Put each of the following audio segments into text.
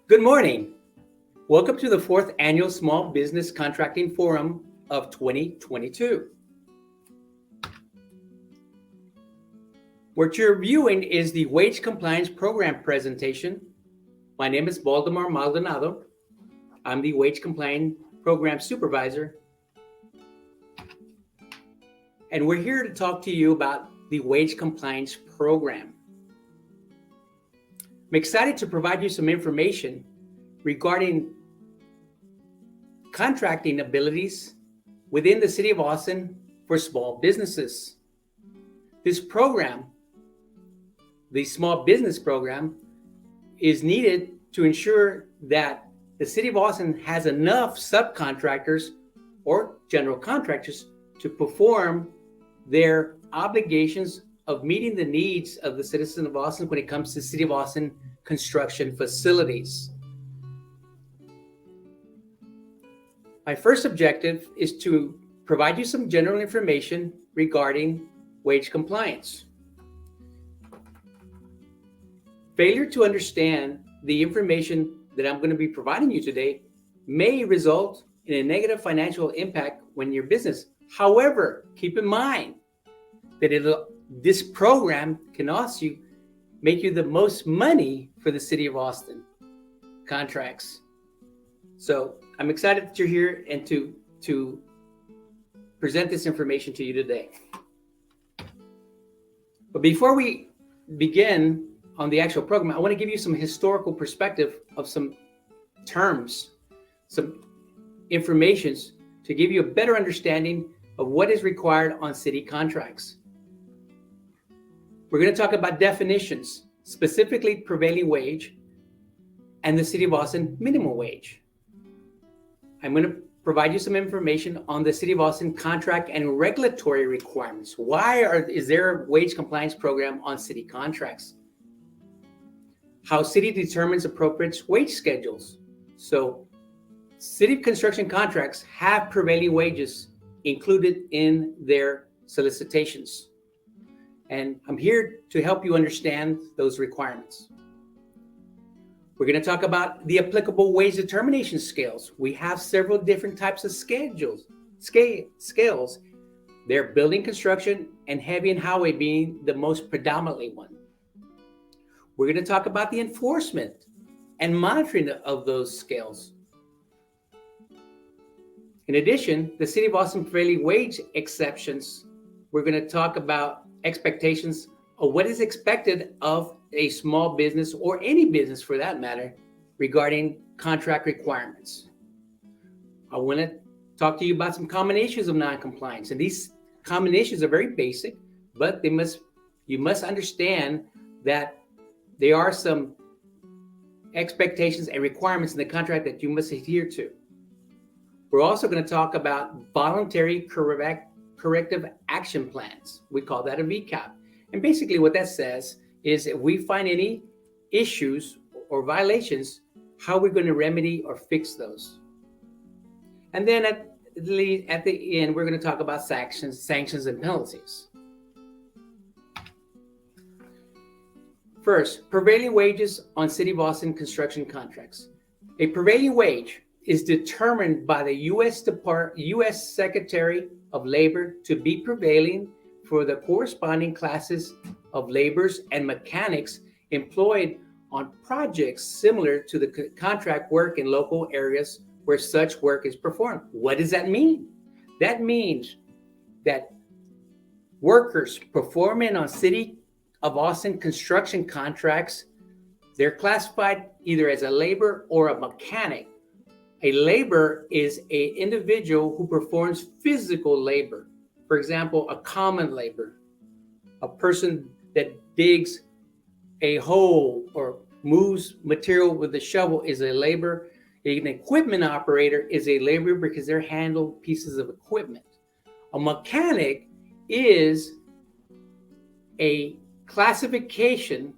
Good morning. Welcome to the fourth annual Small Business Contracting Forum of 2022. What you're viewing is the Wage Compliance Program presentation. My name is Valdemar Maldonado. I'm the Wage Compliance Program Supervisor. And we're here to talk to you about the Wage Compliance Program. I'm excited to provide you some information regarding contracting abilities within the City of Austin for small businesses. This program, the Small Business Program, is needed to ensure that the City of Austin has enough subcontractors or general contractors to perform their obligations of meeting the needs of the citizens of Austin when it comes to City of Austin construction facilities. My first objective is to provide you some general information regarding wage compliance. Failure to understand the information that I'm going to be providing you today may result in a negative financial impact when your business. However, keep in mind that this program can also make you the most money for the City of Austin contracts. So I'm excited that you're here and to present this information to you today. But before we begin on the actual program, I want to give you some historical perspective of some terms, some informations to give you a better understanding of what is required on city contracts. We're going to talk about definitions, specifically prevailing wage and the City of Austin minimum wage. I'm going to provide you some information on the City of Austin contract and regulatory requirements. Is there a wage compliance program on city contracts? How city determines appropriate wage schedules. So city construction contracts have prevailing wages included in their solicitations. And I'm here to help you understand those requirements. We're going to talk about the applicable wage determination scales. We have several different types of scales. They're building construction and heavy and highway being the most predominantly one. We're going to talk about the enforcement and monitoring of those scales. In addition, the City of Austin prevailing wage exceptions, we're going to talk about expectations of what is expected of a small business or any business for that matter regarding contract requirements. I want to talk to you about some common issues of non-compliance. And these common issues are very basic, but you must understand that there are some expectations and requirements in the contract that you must adhere to. We're also going to talk about voluntary corrective action plans. We call that a VCAP. And basically what that says is if we find any issues or violations, how we're going to remedy or fix those. And then at the end, we're going to talk about sanctions and penalties. First, prevailing wages on City of Austin construction contracts. A prevailing wage is determined by the U.S. Secretary of Labor to be prevailing for the corresponding classes of laborers and mechanics employed on projects similar to the contract work in local areas where such work is performed. What does that mean? That means that workers performing on City of Austin construction contracts, they're classified either as a laborer or a mechanic. A laborer is an individual who performs physical labor. For example, a common labor, a person that digs a hole or moves material with a shovel is a laborer. An equipment operator is a laborer because they're handle pieces of equipment. A mechanic is a classification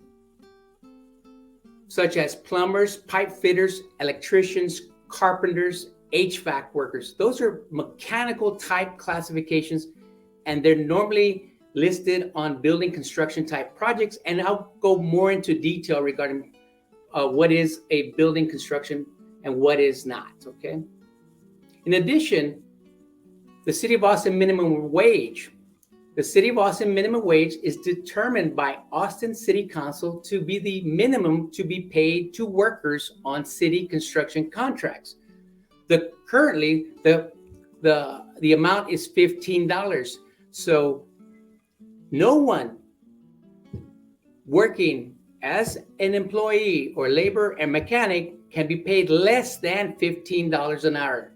such as plumbers, pipe fitters, electricians, carpenters, HVAC workers. Those are mechanical type classifications, and they're normally listed on building construction type projects. And I'll go more into detail regarding what is a building construction and what is not, okay? In addition, the City of Austin minimum wage. The City of Austin minimum wage is determined by Austin City Council to be the minimum to be paid to workers on city construction contracts. Currently, the amount is $15. So no one working as an employee or laborer and mechanic can be paid less than $15 an hour.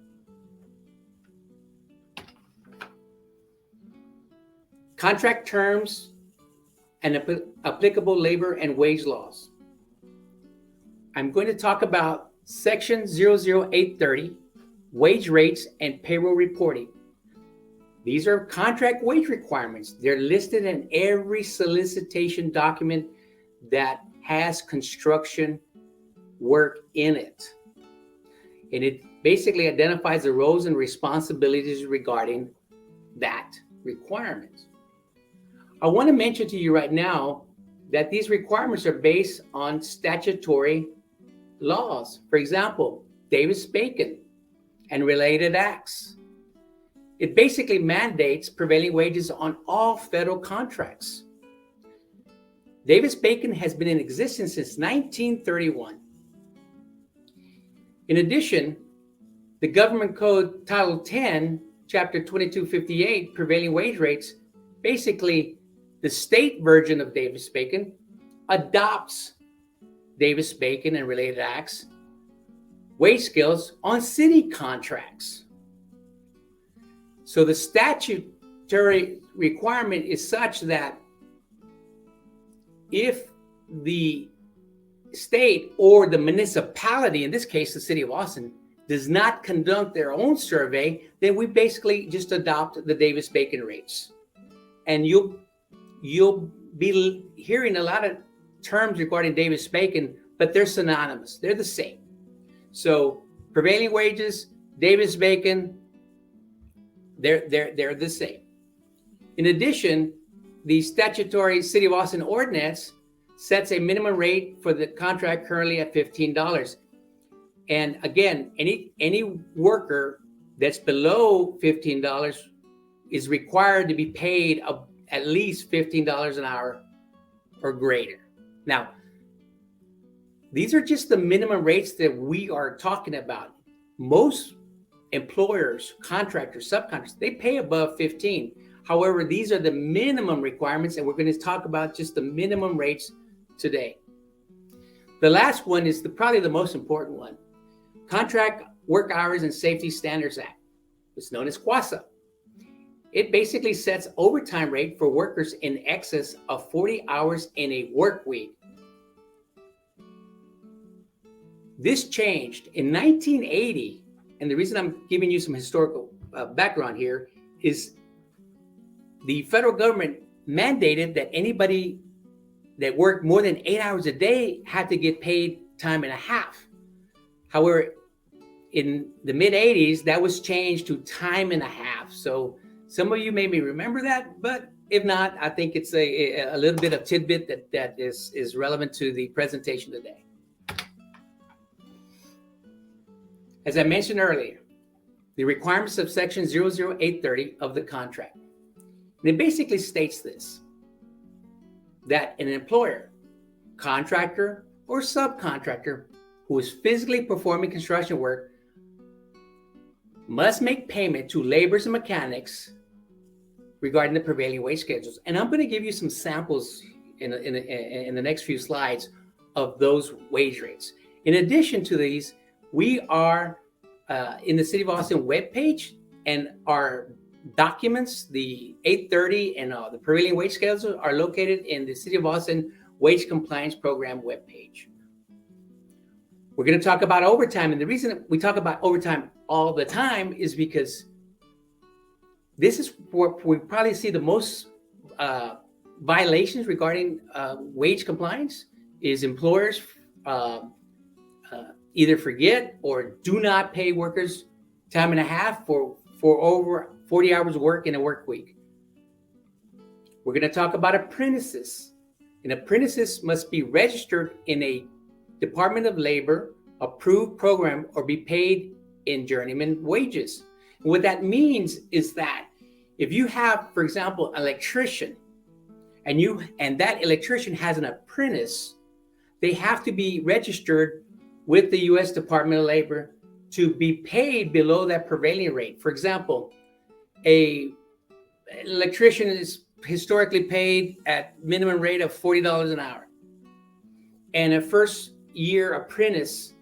Contract terms and applicable labor and wage laws. I'm going to talk about Section 00830, wage rates and payroll reporting. These are contract wage requirements. They're listed in every solicitation document that has construction work in it. And it basically identifies the roles and responsibilities regarding that requirement. I want to mention to you right now that these requirements are based on statutory laws. For example, Davis-Bacon and related acts. It basically mandates prevailing wages on all federal contracts. Davis-Bacon has been in existence since 1931. In addition, the Government Code Title 10, Chapter 2258, prevailing wage rates, basically the state version of Davis-Bacon, adopts Davis-Bacon and related acts, wage scales on city contracts. So the statutory requirement is such that if the state or the municipality, in this case, the City of Austin, does not conduct their own survey, then we basically just adopt the Davis-Bacon rates. And you'll be hearing a lot of terms regarding Davis-Bacon, but they're synonymous. They're the same. So prevailing wages, Davis-Bacon, they're the same. In addition, the statutory City of Austin ordinance sets a minimum rate for the contract currently at $15. And again, any worker that's below $15 is required to be paid at least $15 an hour or greater. Now, these are just the minimum rates that we are talking about. Most employers, contractors, subcontractors, they pay above 15. However, these are the minimum requirements, and we're going to talk about just the minimum rates today. The last one is probably the most important one. Contract Work Hours and Safety Standards Act. It's known as QASA. It basically sets overtime rate for workers in excess of 40 hours in a work week. This changed in 1980, and the reason I'm giving you some historical background here is the federal government mandated that anybody that worked more than 8 hours a day had to get paid time and a half. However, in the mid 80s, that was changed to time and a half. So some of you maybe remember that, but if not, I think it's a little bit of tidbit that is relevant to the presentation today. As I mentioned earlier, the requirements of Section 00830 of the contract. And it basically states this, that an employer, contractor, or subcontractor who is physically performing construction work must make payment to laborers and mechanics regarding the prevailing wage schedules. And I'm going to give you some samples in the next few slides of those wage rates. In addition to these, we are in the City of Austin webpage, and our documents, the 830 and the prevailing wage schedules, are located in the City of Austin Wage Compliance Program webpage. We're going to talk about overtime, and the reason we talk about overtime all the time is because this is where we probably see the most violations regarding wage compliance. Is employers either forget or do not pay workers time and a half for over 40 hours of work in a work week. We're going to talk about apprentices. An apprentice must be registered in a Department of Labor approved program or be paid in journeyman wages. And what that means is that if you have, for example, an electrician, and that electrician has an apprentice, they have to be registered with the U.S. Department of Labor to be paid below that prevailing rate. For example, an electrician is historically paid at minimum rate of $40 an hour, and a first year apprentice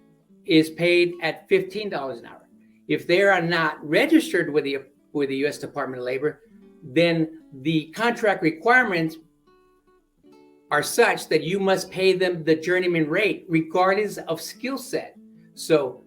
is paid at $15 an hour. If they are not registered with the U.S. Department of Labor, then the contract requirements are such that you must pay them the journeyman rate regardless of skill set. So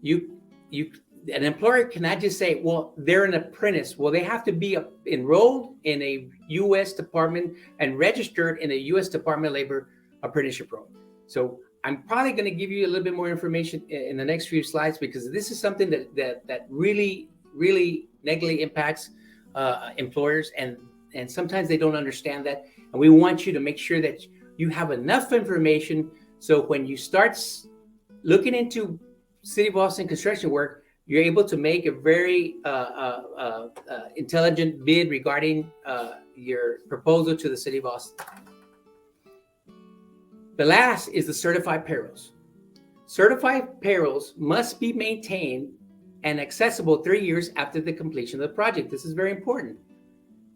an employer cannot just say, well, they're an apprentice. Well, they have to be enrolled in a U.S. Department and registered in a U.S. Department of Labor apprenticeship program. So I'm probably going to give you a little bit more information in the next few slides, because this is something that really, really negatively impacts employers, and sometimes they don't understand that. And we want you to make sure that you have enough information so when you start looking into City of Austin construction work, you're able to make a very intelligent bid regarding your proposal to the City of Austin. The last is the certified payrolls. Certified payrolls must be maintained and accessible 3 years after the completion of the project. This is very important.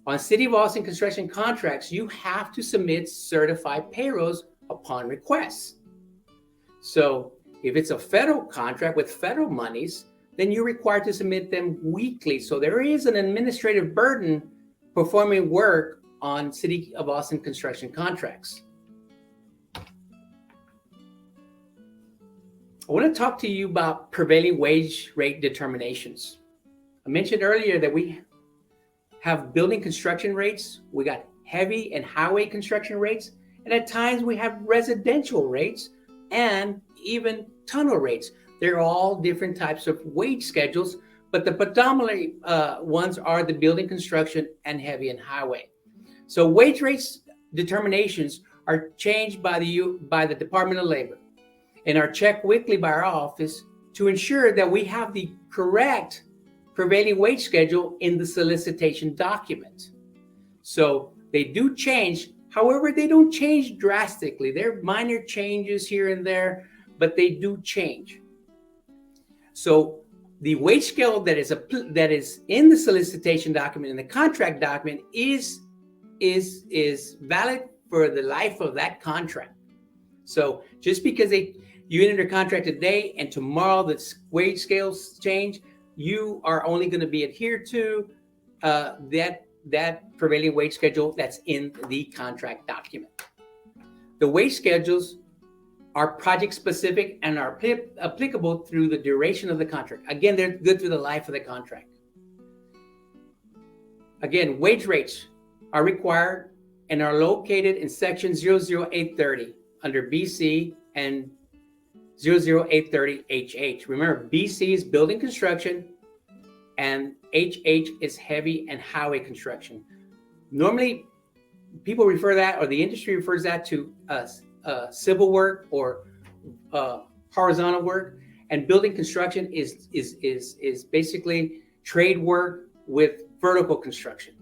On City of Austin construction contracts, you have to submit certified payrolls upon request. So if it's a federal contract with federal monies, then you're required to submit them weekly. So there is an administrative burden performing work on City of Austin construction contracts. I want to talk to you about prevailing wage rate determinations. I mentioned earlier that we have building construction rates, we got heavy and highway construction rates, and at times we have residential rates and even tunnel rates. They're all different types of wage schedules, but the predominant ones are the building construction and heavy and highway. So wage rates determinations are changed by the Department of Labor and are checked weekly by our office to ensure that we have the correct prevailing wage schedule in the solicitation document. So they do change. However, they don't change drastically. There are minor changes here and there, but they do change. So the wage scale that is in the solicitation document, in the contract document, is valid for the life of that contract. So just because you enter a contract today and tomorrow the wage scales change, you are only going to be adhered to that prevailing wage schedule that's in the contract document. The wage schedules are project specific and are applicable through the duration of the contract. Again, they're good through the life of the contract. Again, wage rates are required and are located in section 00830 under BC and 00830 HH. Remember, BC is building construction and HH is heavy and highway construction. Normally, people refer that, or the industry refers that to civil work or horizontal work, and building construction is basically trade work with vertical construction.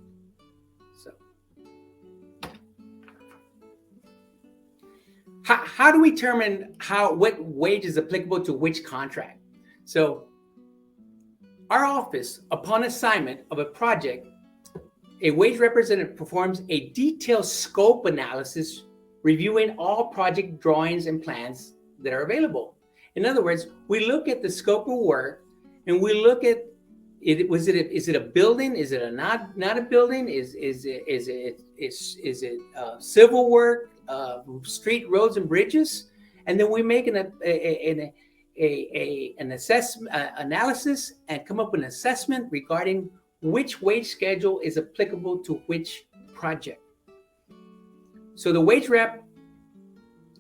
So, how do we determine what wage is applicable to which contract? So, our office, upon assignment of a project, a wage representative performs a detailed scope analysis, reviewing all project drawings and plans that are available. In other words, we look at the scope of work and we look at it. Is it a building? Is it not a building? Is it civil work, street, roads, and bridges? And then we make an analysis and come up with an assessment regarding which wage schedule is applicable to which project. So the wage rep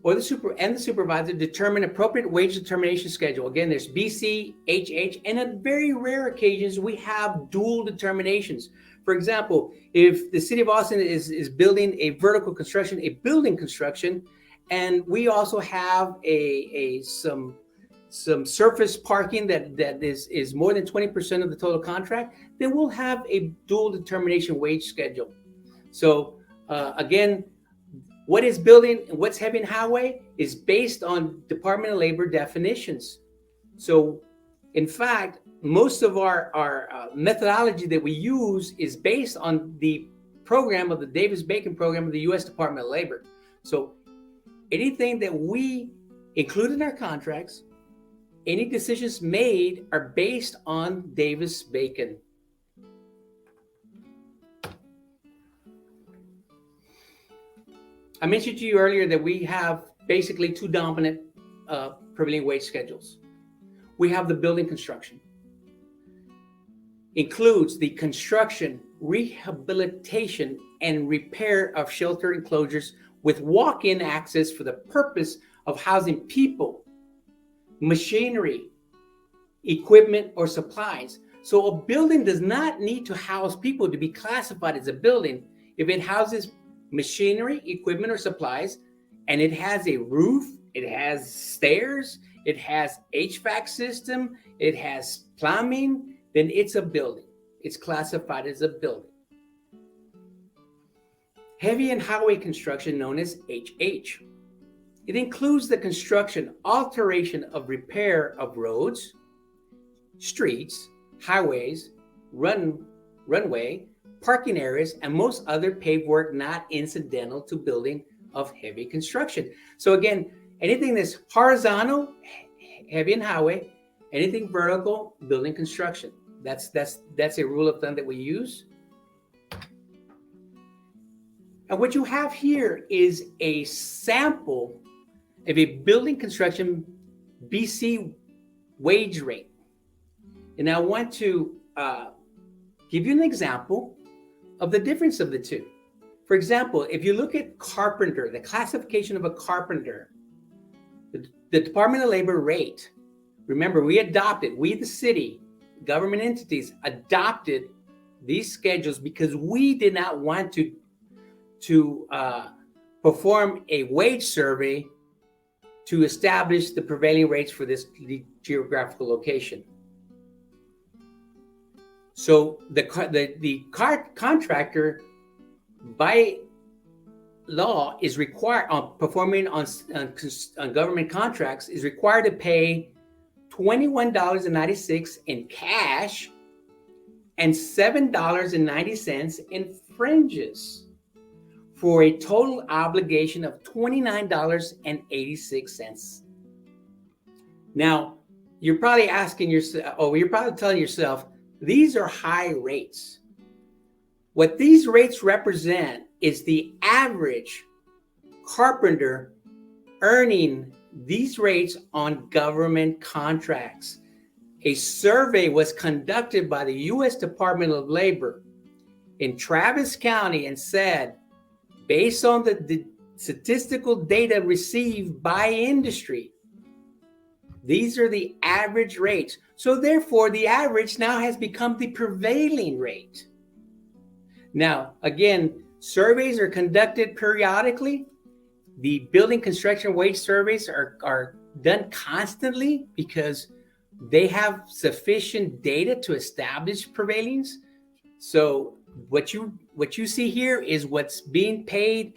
or the supervisor determine appropriate wage determination schedule. Again, there's BC, HH, and on very rare occasions, we have dual determinations. For example, if the City of Austin is building a vertical construction, a building construction, And we also have some surface parking that is more than 20% of the total contract, then we'll have a dual determination wage schedule. So again, what is building and what's heavy and highway is based on Department of Labor definitions. So in fact, most of our methodology that we use is based on the program of the Davis-Bacon program of the U.S. Department of Labor. So anything that we include in our contracts, any decisions made are based on Davis-Bacon. I mentioned to you earlier that we have basically two dominant prevailing wage schedules. We have the building construction. Includes the construction, rehabilitation, and repair of shelter enclosures with walk-in access for the purpose of housing people, machinery, equipment, or supplies. So a building does not need to house people to be classified as a building. If it houses machinery, equipment, or supplies, and it has a roof, it has stairs, it has HVAC system, it has plumbing, then it's a building. It's classified as a building. Heavy and highway construction, known as HH. It includes the construction, alteration of repair of roads, streets, highways, runway, parking areas, and most other paved work not incidental to building of heavy construction. So again, anything that's horizontal, heavy and highway, anything vertical, building construction. That's a rule of thumb that we use. And what you have here is a sample of a building construction BC wage rate. And I want to give you an example of the difference of the two. For example, if you look at carpenter, the classification of a carpenter, the Department of Labor rate, remember, we the city, government entities adopted these schedules because we did not want to perform a wage survey to establish the prevailing rates for the geographical location. So the contractor, by law, is required on performing on government contracts, is required to pay $21.96 in cash and $7.90 in fringes, for a total obligation of $29.86. Now, you're probably asking yourself, or you're probably telling yourself, these are high rates. What these rates represent is the average carpenter earning these rates on government contracts. A survey was conducted by the U.S. Department of Labor in Travis County and said, based on the statistical data received by industry, these are the average rates. So therefore, the average now has become the prevailing rate. Now, again, surveys are conducted periodically. The building construction wage surveys are done constantly because they have sufficient data to establish prevailings. So what you see here is what's being paid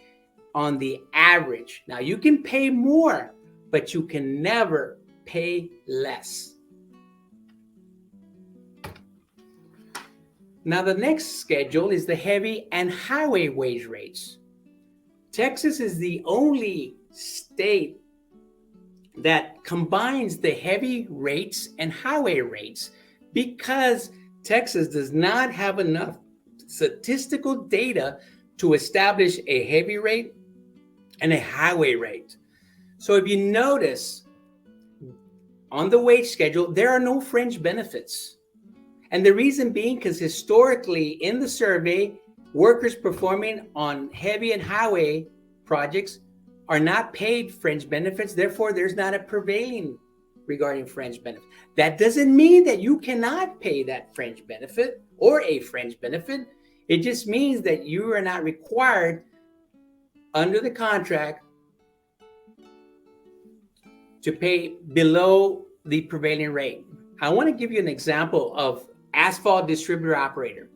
on the average. Now, you can pay more, but you can never pay less. Now, the next schedule is the heavy and highway wage rates. Texas is the only state that combines the heavy rates and highway rates because Texas does not have enough statistical data to establish a heavy rate and a highway rate. So if you notice on the wage schedule, there are no fringe benefits. And the reason being because historically in the survey, workers performing on heavy and highway projects are not paid fringe benefits. Therefore, there's not a prevailing regarding fringe benefits. That doesn't mean that you cannot pay that fringe benefit or a fringe benefit. It just means that you are not required under the contract to pay below the prevailing rate. I want to give you an example of asphalt distributor operator.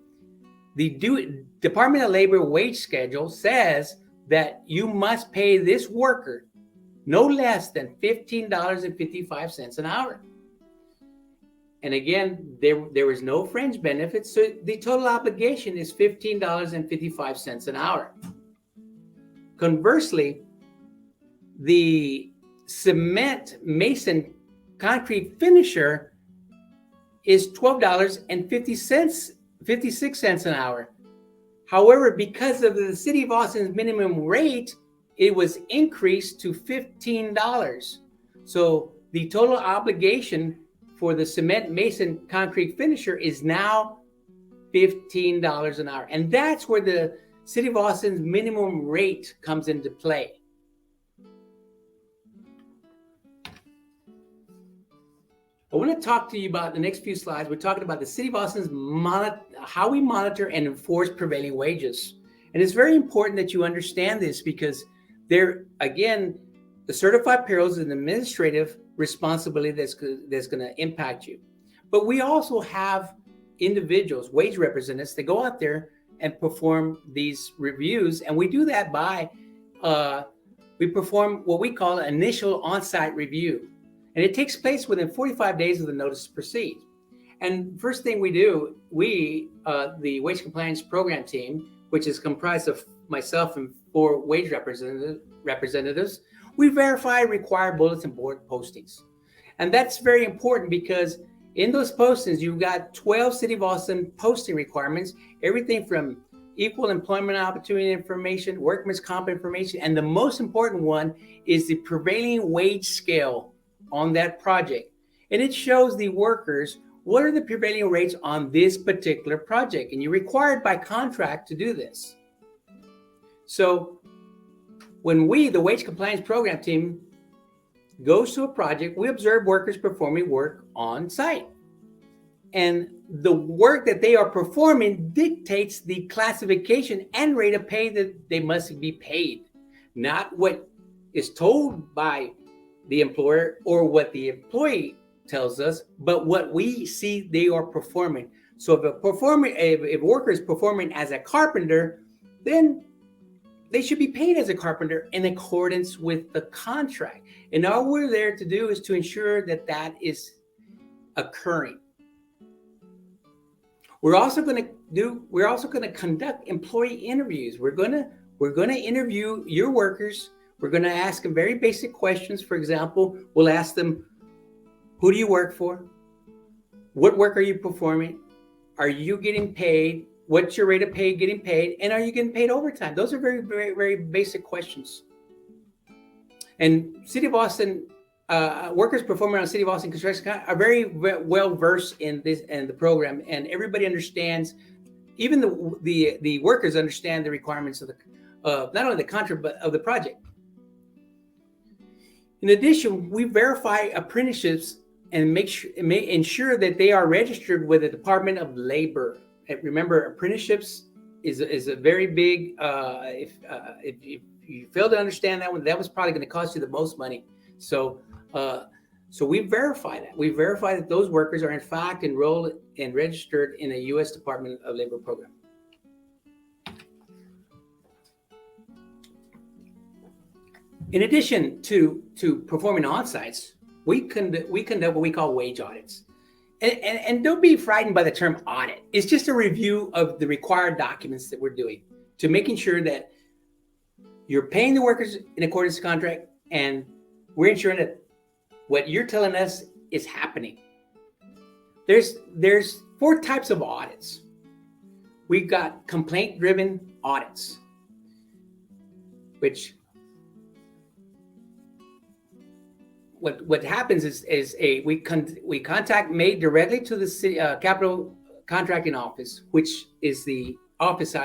The Department of Labor wage schedule says that you must pay this worker no less than $15.55 an hour. And again, there is no fringe benefits, so the total obligation is $15.55 an hour. Conversely, the cement mason concrete finisher is $12.56 an hour. However, because of the City of Austin's minimum rate, it was increased to $15. So the total obligation for the cement mason concrete finisher is now $15 an hour. And that's where the City of Austin's minimum rate comes into play. I want to talk to you about the next few slides. We're talking about the City of Austin's how we monitor and enforce prevailing wages. And it's very important that you understand this because there, again, the certified payroll is an administrative responsibility that's going to impact you. But we also have individuals, wage representatives, that go out there and perform these reviews. And we do that by, we perform what we call an initial on-site review. And it takes place within 45 days of the notice to proceed. And first thing we do, the Wage Compliance Program team, which is comprised of myself and 4 wage representatives, we verify required bulletin board postings. And that's very important because in those postings, you've got 12 City of Austin posting requirements, everything from equal employment opportunity information, workman's comp information, and the most important one is the prevailing wage scale on that project. And it shows the workers what are the prevailing rates on this particular project. And you're required by contract to do this. So when we, the Wage Compliance Program team, goes to a project, we observe workers performing work on site. And the work that they are performing dictates the classification and rate of pay that they must be paid, not what is told by the employer or what the employee tells us, but what we see they are performing. So if a worker is performing as a carpenter, then they should be paid as a carpenter in accordance with the contract. And all we're there to do is to ensure that that is occurring. We're also going to conduct employee interviews. We're going to interview your workers. We're going to ask them very basic questions. For example, we'll ask them, who do you work for? What work are you performing? Are you getting paid? What's your rate of pay getting paid? And are you getting paid overtime? Those are very, very, very basic questions. And City of Austin, workers performing on City of Austin construction are very well versed in this and the program. And everybody understands, even the workers understand the requirements of not only the contract, but of the project. In addition, we verify apprenticeships and ensure that they are registered with the Department of Labor. And remember, apprenticeships is a very big. If you fail to understand that one, that was probably going to cost you the most money. So we verify that. We verify that those workers are in fact enrolled and registered in a U.S. Department of Labor program. In addition to performing on-sites, we conduct what we call wage audits. And don't be frightened by the term audit. It's just a review of the required documents that we're doing to making sure that you're paying the workers in accordance to contract, and we're ensuring that what you're telling us is happening. There's 4 types of audits. We've got complaint-driven audits, which what happens is we contact made directly to the city capital contracting office, which is the office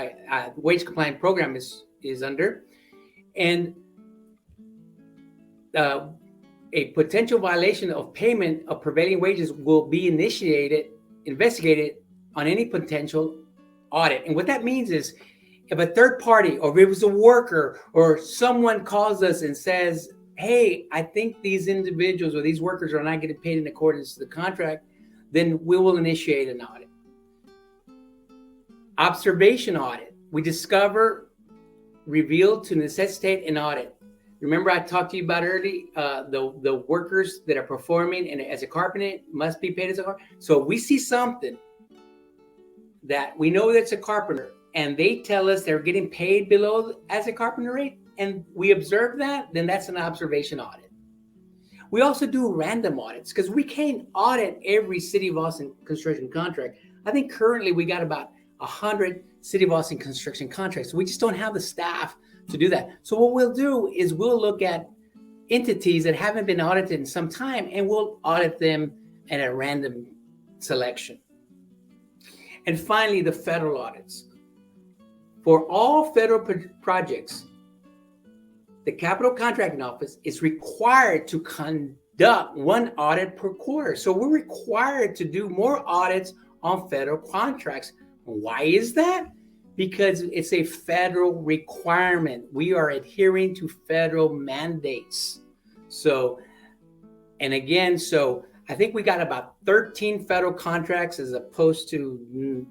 wage compliance program is under, and a potential violation of payment of prevailing wages will be investigated on any potential audit. And what that means is, if a third party, or if it was a worker or someone calls us and says, hey, I think these individuals or these workers are not getting paid in accordance to the contract, then we will initiate an audit. Observation audit. We discover, reveal to necessitate an audit. Remember I talked to you about earlier, the workers that are performing and as a carpenter must be paid as a carpenter. So if we see something that we know that's a carpenter and they tell us they're getting paid below as a carpenter rate, and we observe that, then that's an observation audit. We also do random audits because we can't audit every City of Austin construction contract. I think currently we got about 100 City of Austin construction contracts. We just don't have the staff to do that. So what we'll do is we'll look at entities that haven't been audited in some time, and we'll audit them at a random selection. And finally, the federal audits. For all federal projects, the Capital Contracting Office is required to conduct one audit per quarter. So we're required to do more audits on federal contracts. Why is that? Because it's a federal requirement. We are adhering to federal mandates. So I think we got about 13 federal contracts as opposed to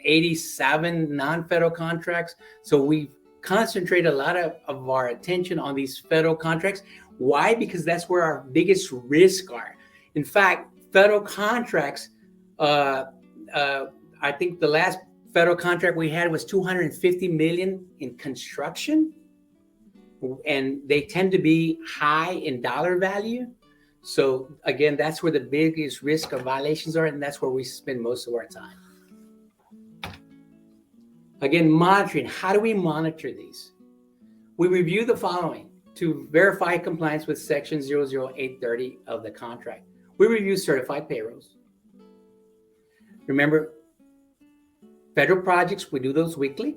87 non-federal contracts. So we concentrate a lot of our attention on these federal contracts. Why? Because that's where our biggest risks are. In fact, federal contracts, I think the last federal contract we had was $250 million in construction, and they tend to be high in dollar value. So again, that's where the biggest risk of violations are, and that's where we spend most of our time. Again, monitoring. How do we monitor these? We review the following to verify compliance with Section 00830 of the contract. We review certified payrolls. Remember, federal projects, we do those weekly.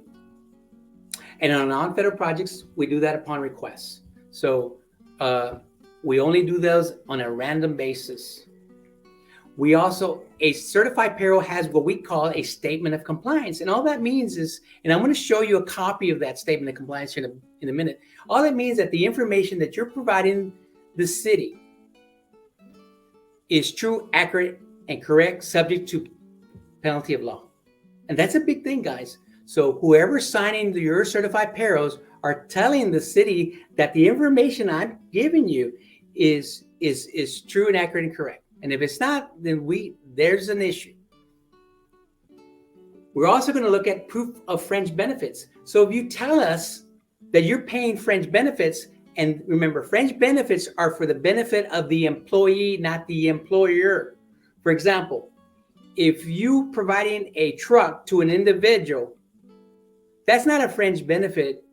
And on non-federal projects, we do that upon request. So we only do those on a random basis. We also, a certified payroll has what we call a statement of compliance. And all that means is, and I'm going to show you a copy of that statement of compliance in a minute. All that means that the information that you're providing the city is true, accurate, and correct, subject to penalty of law. And that's a big thing, guys. So whoever's signing your certified payrolls are telling the city that the information I'm giving you is true and accurate and correct. And if it's not, then there's an issue. We're also going to look at proof of fringe benefits. So if you tell us that you're paying fringe benefits, and remember, fringe benefits are for the benefit of the employee, not the employer. For example, if you providing a truck to an individual, that's not a fringe benefit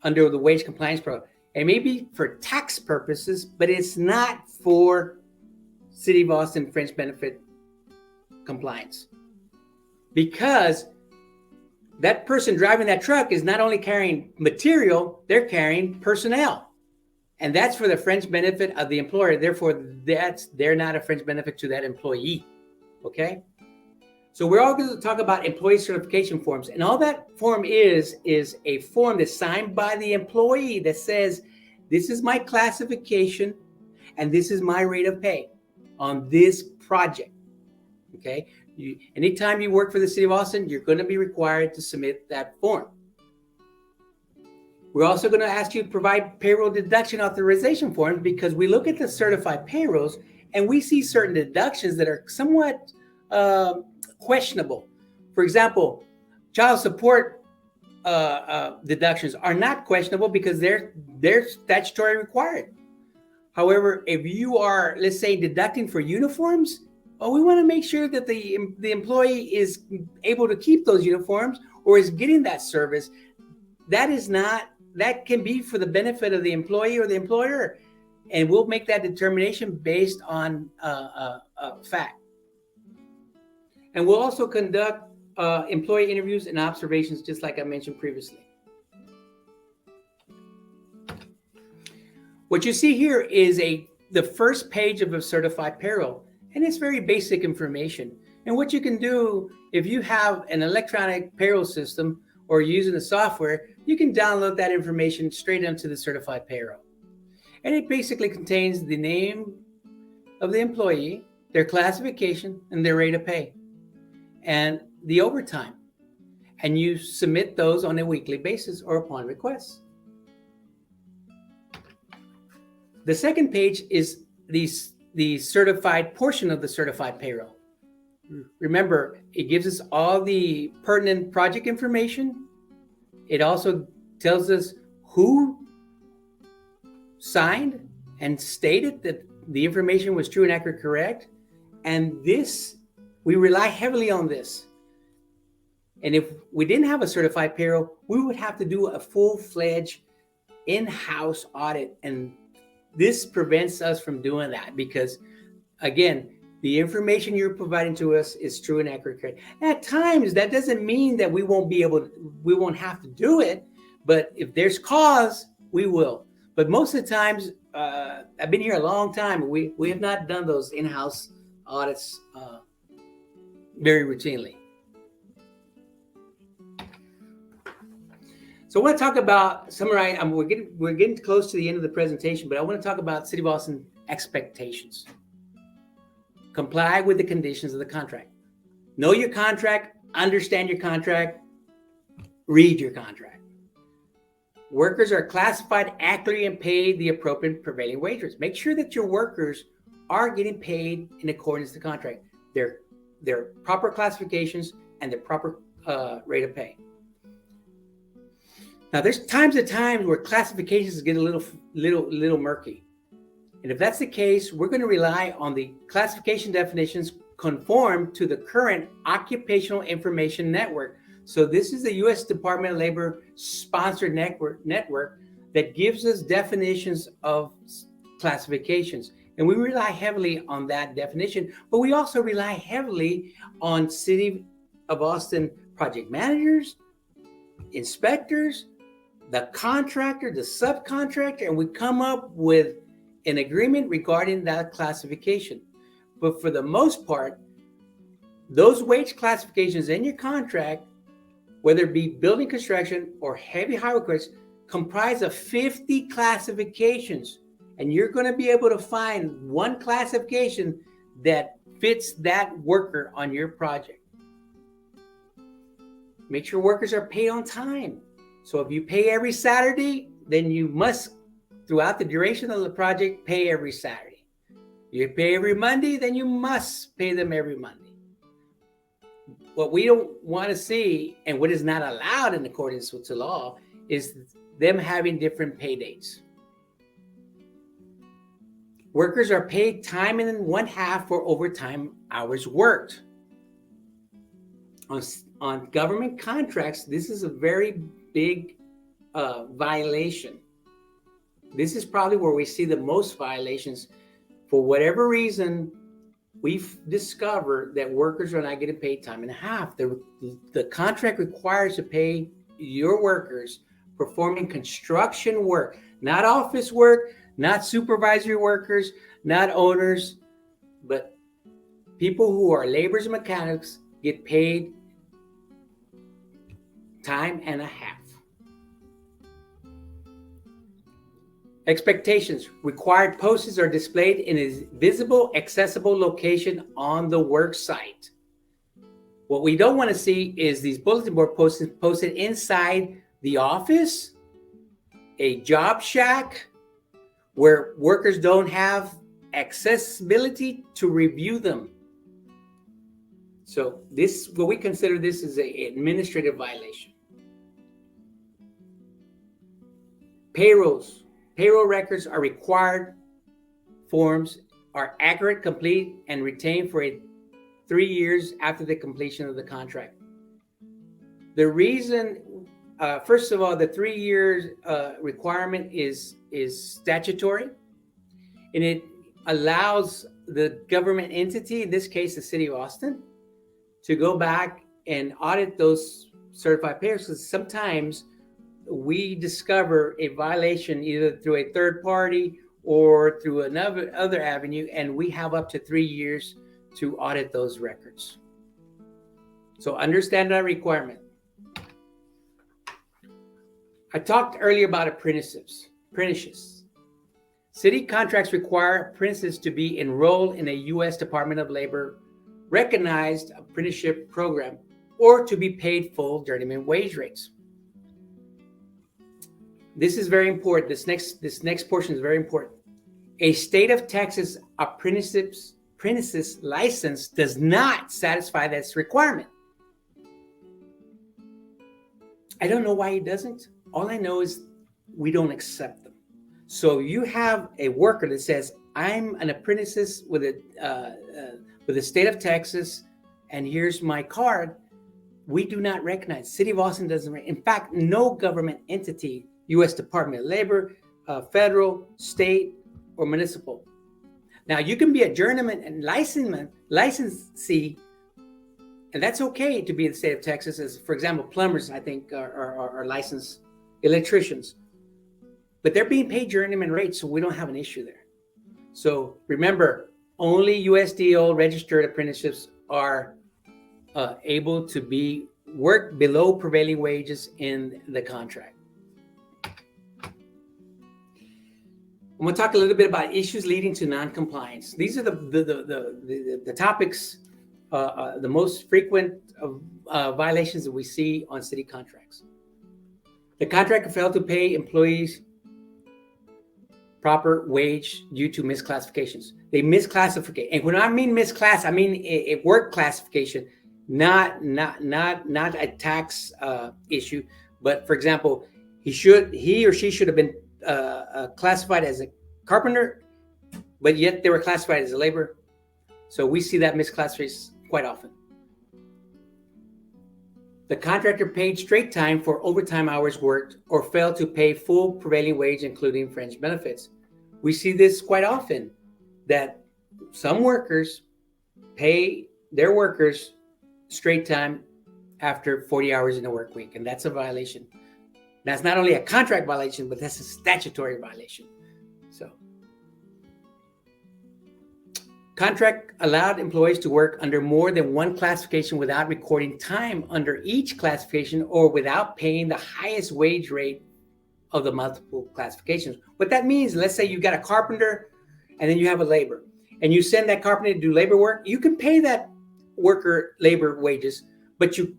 under the wage compliance program. It may be for tax purposes, but it's not for City of Austin fringe benefit compliance, because that person driving that truck is not only carrying material, they're carrying personnel, and that's for the fringe benefit of the employer. Therefore, they're not a fringe benefit to that employee. Okay, so we're all going to talk about employee certification forms, and all that form is a form that's signed by the employee that says, this is my classification and this is my rate of pay on this project. Okay, anytime you work for the City of Austin, you're going to be required to submit that form. We're also going to ask you to provide payroll deduction authorization forms, because we look at the certified payrolls and we see certain deductions that are somewhat questionable. For example, child support deductions are not questionable because they're statutory required. However, if you are, let's say, deducting for uniforms, well, we want to make sure that the employee is able to keep those uniforms or is getting that service. That can be for the benefit of the employee or the employer. And we'll make that determination based on fact. And we'll also conduct employee interviews and observations, just like I mentioned previously. What you see here is the first page of a certified payroll, and it's very basic information. And what you can do, if you have an electronic payroll system or using the software, you can download that information straight into the certified payroll. And it basically contains the name of the employee, their classification, and their rate of pay, and the overtime. And you submit those on a weekly basis or upon request. The second page is the certified portion of the certified payroll. Remember, it gives us all the pertinent project information. It also tells us who signed and stated that the information was true and accurate, correct. And this, we rely heavily on this. And if we didn't have a certified payroll, we would have to do a full-fledged in-house audit. And this prevents us from doing that because, again, the information you're providing to us is true and accurate, correct. At times, that doesn't mean that we won't have to do it. But if there's cause, we will. But most of the times, I've been here a long time. We have not done those in-house audits very routinely. So I want to talk about, summarize, we're getting close to the end of the presentation, but I want to talk about City of Austin expectations. Comply with the conditions of the contract. Know your contract, understand your contract, read your contract. Workers are classified accurately and paid the appropriate prevailing wage rates. Make sure that your workers are getting paid in accordance to the contract. Their proper classifications and their proper rate of pay. Now, there's times where classifications get a little murky. And if that's the case, we're going to rely on the classification definitions conform to the current Occupational Information Network. So this is the U.S. Department of Labor sponsored network that gives us definitions of classifications. And we rely heavily on that definition, but we also rely heavily on City of Austin project managers, inspectors, the contractor, the subcontractor, and we come up with an agreement regarding that classification. But for the most part, those wage classifications in your contract, whether it be building construction or heavy highway works, comprise of 50 classifications. And you're going to be able to find one classification that fits that worker on your project. Make sure workers are paid on time. So if you pay every Saturday, then you must, throughout the duration of the project, pay every Saturday. You pay every Monday, then you must pay them every Monday. What we don't want to see, and what is not allowed in accordance with the law, is them having different pay dates. Workers are paid time and 1/2 for overtime hours worked. On government contracts, this is a very big violation. This is probably where we see the most violations. For whatever reason, we've discovered that workers are not getting paid time and 1/2. The contract requires to pay your workers performing construction work, not office work, not supervisory workers, not owners, but people who are laborers and mechanics get paid time and 1/2. Expectations. Required posters are displayed in a visible, accessible location on the work site. What we don't want to see is these bulletin board posters posted inside the office, a job shack, where workers don't have accessibility to review them. So this, what we consider this is an administrative violation. Payroll records are required. Forms are accurate, complete, and retained for 3 years after the completion of the contract. The reason, first of all, the 3 years requirement is statutory, and it allows the government entity, in this case, the City of Austin, to go back and audit those certified payers, because sometimes we discover a violation either through a third party or through other avenue, and we have up to 3 years to audit those records. So understand that requirement. I talked earlier about apprenticeships. City contracts require apprentices to be enrolled in a U.S. Department of Labor recognized apprenticeship program or to be paid full journeyman wage rates. This is very important. This next portion is very important. A state of Texas apprentice's license does not satisfy this requirement. I don't know why it doesn't. All I know is we don't accept them. So you have a worker that says, I'm an apprentice with the state of Texas, and here's my card. We do not recognize. City of Austin doesn't. In fact, no government entity, U.S. Department of Labor, federal, state, or municipal. Now, you can be a journeyman and licensee, and that's okay to be in the state of Texas. As, for example, plumbers, I think, are licensed, electricians. But they're being paid journeyman rates, so we don't have an issue there. So remember, only USDO registered apprenticeships are able to be work below prevailing wages in the contract. I'm going to talk a little bit about issues leading to non-compliance. These are the topics, the most frequent violations that we see on city contracts. The contractor failed to pay employees proper wage due to misclassifications. They misclassify, and when I mean misclass, I mean a work classification, not a tax issue. But for example, he or she should have been classified as a carpenter, but yet they were classified as a laborer. So we see that misclassification quite often. The contractor paid straight time for overtime hours worked or failed to pay full prevailing wage, including fringe benefits. We see this quite often, that some workers pay their workers straight time after 40 hours in a work week, and that's a violation. That's not only a contract violation, but that's a statutory violation. So, contract allowed employees to work under more than one classification without recording time under each classification or without paying the highest wage rate of the multiple classifications. What that means, let's say you got a carpenter and then you have a laborer, and you send that carpenter to do labor work. You can pay that worker labor wages, but you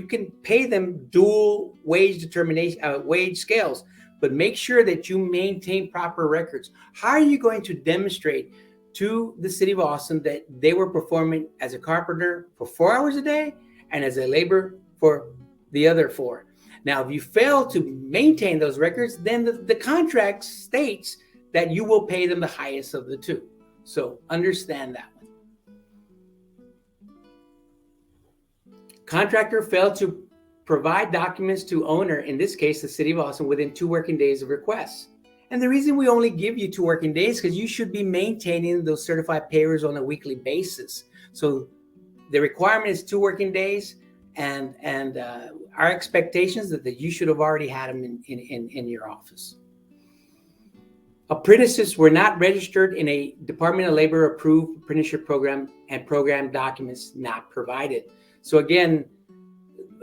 can pay them dual wage determination wage scales. But make sure that you maintain proper records. How are you going to demonstrate to the city of Austin that they were performing as a carpenter for 4 hours a day and as a laborer for the other 4? Now, if you fail to maintain those records, then the contract states that you will pay them the highest of the two. So understand that one. Contractor failed to provide documents to owner, in this case, the city of Austin, within 2 working days of request. And the reason we only give you 2 working days is because you should be maintaining those certified payrolls on a weekly basis. So the requirement is 2 working days, and our expectations is that you should have already had them in your office. Apprentices were not registered in a Department of Labor approved apprenticeship program, and program documents not provided. So again,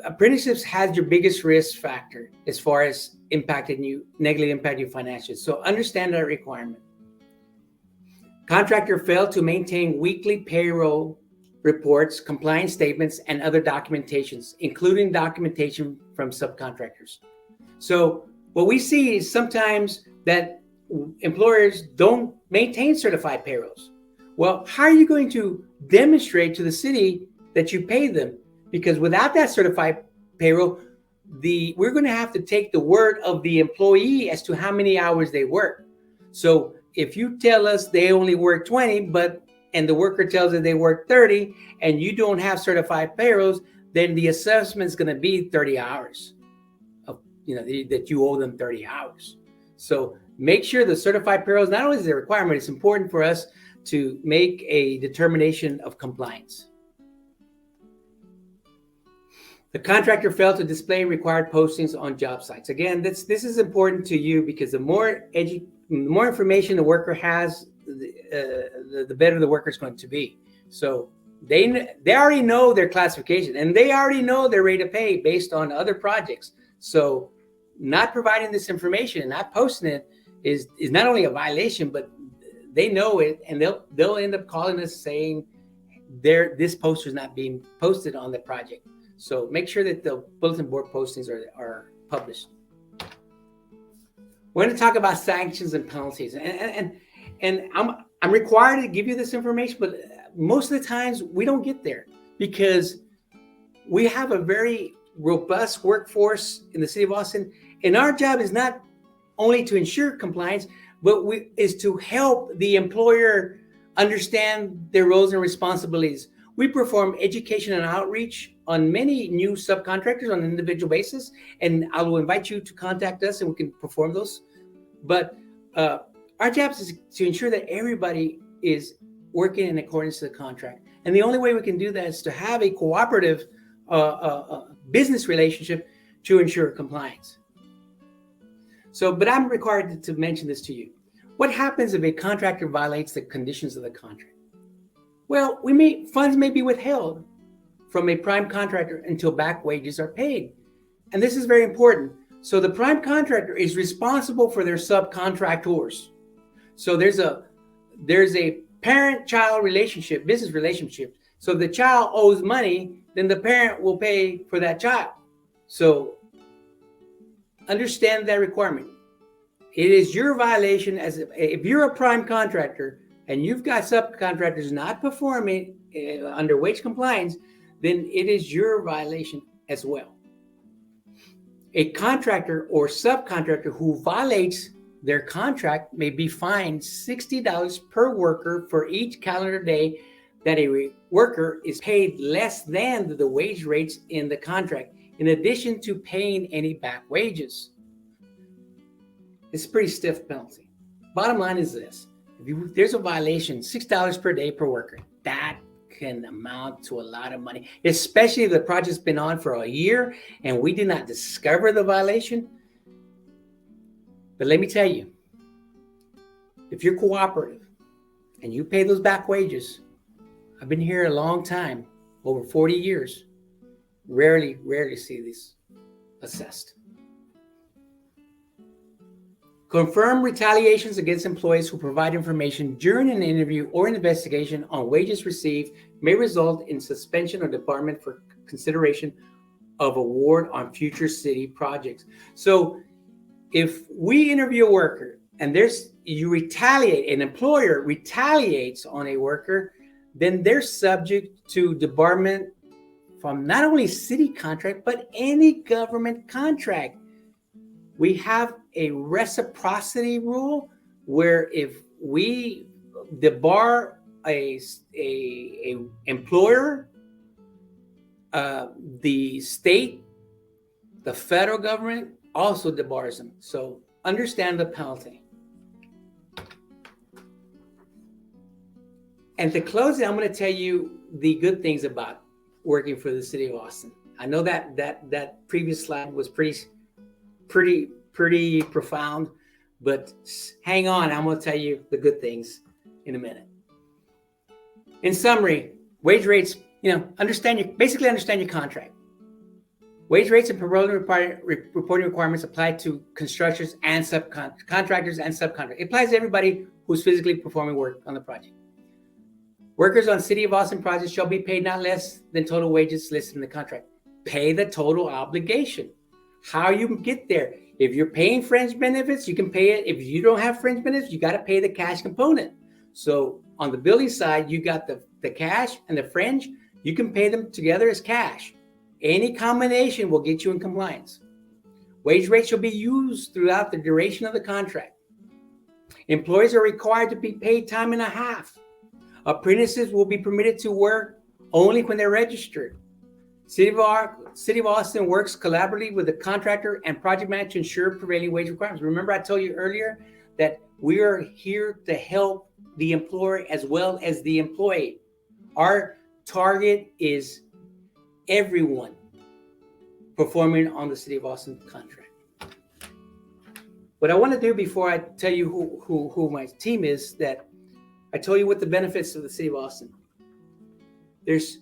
apprenticeships has your biggest risk factor as far as negatively impacting you financially. So understand that requirement. Contractor failed to maintain weekly payroll reports, compliance statements, and other documentations, including documentation from subcontractors. So what we see is sometimes that employers don't maintain certified payrolls. Well, how are you going to demonstrate to the city that you pay them? Because without that certified payroll, we're going to have to take the word of the employee as to how many hours they work. So if you tell us they only work 20, and the worker tells us they work 30, and you don't have certified payrolls, then the assessment is going to be 30 hours that you owe them 30 hours. So make sure the certified payrolls, not only is a requirement, it's important for us to make a determination of compliance. The contractor failed to display required postings on job sites. Again, this is important to you because the more information the worker has, the better the worker is going to be. So they already know their classification, and they already know their rate of pay based on other projects. So not providing this information and not posting it is not only a violation, but they know it, and they'll end up calling us saying this poster is not being posted on the project. So make sure that the bulletin board postings are published. We're going to talk about sanctions and penalties, and I'm required to give you this information, but most of the times we don't get there because we have a very robust workforce in the city of Austin, and our job is not only to ensure compliance, but is to help the employer understand their roles and responsibilities. We perform education and outreach on many new subcontractors on an individual basis, and I will invite you to contact us and we can perform those. But our job is to ensure that everybody is working in accordance to the contract. And the only way we can do that is to have a cooperative business relationship to ensure compliance. So, but I'm required to mention this to you. What happens if a contractor violates the conditions of the contract? Well, funds may be withheld from a prime contractor until back wages are paid. And this is very important. So the prime contractor is responsible for their subcontractors. So there's a parent-child relationship, business relationship. So if the child owes money, then the parent will pay for that child. So understand that requirement. It is your violation if you're a prime contractor and you've got subcontractors not performing under wage compliance, then it is your violation as well. A contractor or subcontractor who violates their contract may be fined $60 per worker for each calendar day that a worker is paid less than the wage rates in the contract, in addition to paying any back wages. It's a pretty stiff penalty. Bottom line is this. If there's a violation, $6 per day per worker, that can amount to a lot of money, especially if the project's been on for a year and we did not discover the violation. But let me tell you, if you're cooperative and you pay those back wages, I've been here a long time, over 40 years, rarely see these assessed. Confirm retaliations against employees who provide information during an interview or an investigation on wages received may result in suspension or debarment for consideration of award on future city projects. So if we interview a worker and you retaliate, an employer retaliates on a worker, then they're subject to debarment from not only city contract, but any government contract. We have a reciprocity rule where if we debar a employer, the state, the federal government also debars them. So understand the penalty. And to close it, I'm going to tell you the good things about working for the city of Austin. I know that previous slide was pretty profound, but hang on, I'm going to tell you the good things in a minute. In summary, wage rates, understand your contract. Wage rates and reporting requirements apply to constructors and contractors and subcontractors. It applies to everybody who's physically performing work on the project. Workers on City of Austin projects shall be paid not less than total wages listed in the contract. Pay the total obligation. How you get there? If you're paying fringe benefits, you can pay it. If you don't have fringe benefits, you got to pay the cash component. So on the building side, you got the cash and the fringe. You can pay them together as cash. Any combination will get you in compliance. Wage rates shall be used throughout the duration of the contract. Employees are required to be paid time and a half. Apprentices will be permitted to work only when they're registered. City of Austin works collaboratively with the contractor and project manager to ensure prevailing wage requirements. Remember, I told you earlier that we are here to help the employer as well as the employee. Our target is everyone performing on the City of Austin contract. What I want to do before I tell you who my team is, that I told you what the benefits of the City of Austin. There's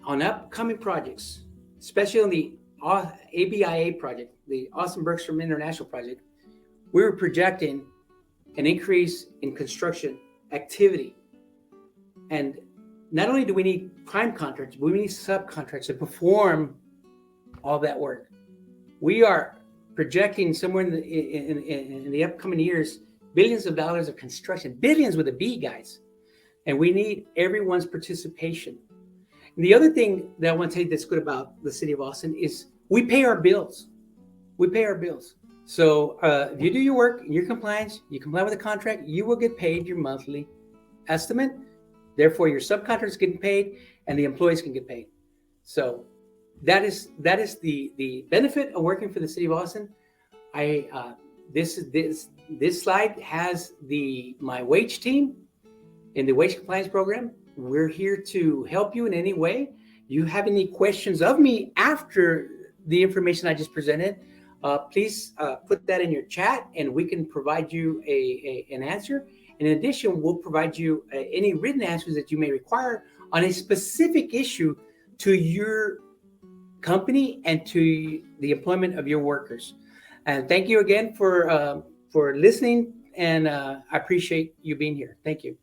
on upcoming projects, especially on the ABIA project, the Austin Bergstrom International project, we were projecting an increase in construction activity. And not only do we need prime contractors, but we need subcontractors to perform all that work. We are projecting somewhere in the upcoming years, billions of dollars of construction, billions with a B, guys. And we need everyone's participation. And the other thing that I want to tell you that's good about the city of Austin is we pay our bills. We pay our bills. So if you do your work and you're compliant, you comply with the contract, you will get paid your monthly estimate. Therefore, your subcontractors getting paid and the employees can get paid. So that is the benefit of working for the city of Austin. This slide has my wage team in the wage compliance program. We're here to help you in any way. You have any questions of me after the information I just presented, please put that in your chat and we can provide you an answer. In addition, we'll provide you any written answers that you may require on a specific issue to your company and to the employment of your workers. And thank you again for listening, and I appreciate you being here. Thank you.